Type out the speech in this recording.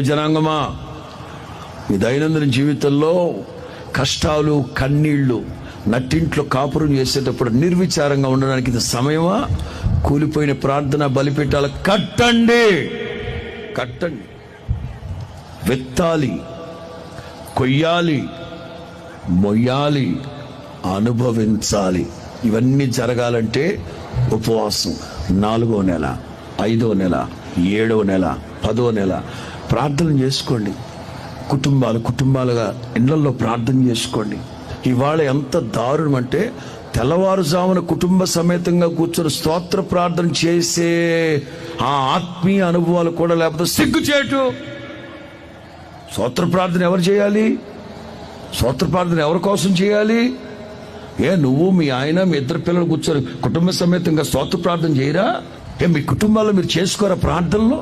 జనాంగమా, మీ దైనందిన జీవితంలో కష్టాలు, కన్నీళ్లు, నట్టింట్లో కాపురం చేసేటప్పుడు నిర్విచారంగా ఉండడానికి ఇది సమయమా? కూలిపోయిన ప్రార్థన బలిపీఠాలు కట్టండి, కట్టండి. విత్తాలి, కొయ్యాలి, మొయ్యాలి, అనుభవించాలి. ఇవన్నీ జరగాలంటే ఉపవాసం 4వ నెల, 5వ నెల, 7వ నెల, 10వ నెల ప్రార్థన చేసుకోండి. కుటుంబాలుగా ఇళ్లలో ప్రార్థన చేసుకోండి. ఇవాళ ఎంత దారుణం అంటే తెల్లవారుజామున కుటుంబ సమేతంగా కూర్చొని స్తోత్ర ప్రార్థన చేసే ఆ ఆత్మీయ అనుభవాలు కూడా లేకపోతే సిగ్గుచేటు. స్తోత్ర ప్రార్థన ఎవరు చేయాలి? స్తోత్ర ప్రార్థన ఎవరి కోసం చేయాలి? నువ్వు, మీ ఆయన, మీ 2 పిల్లలు కూర్చొని కుటుంబ సమేతంగా స్తోత్ర ప్రార్థన చేయరా? మీ కుటుంబాల్లో మీరు చేసుకోరా ప్రార్థనలో?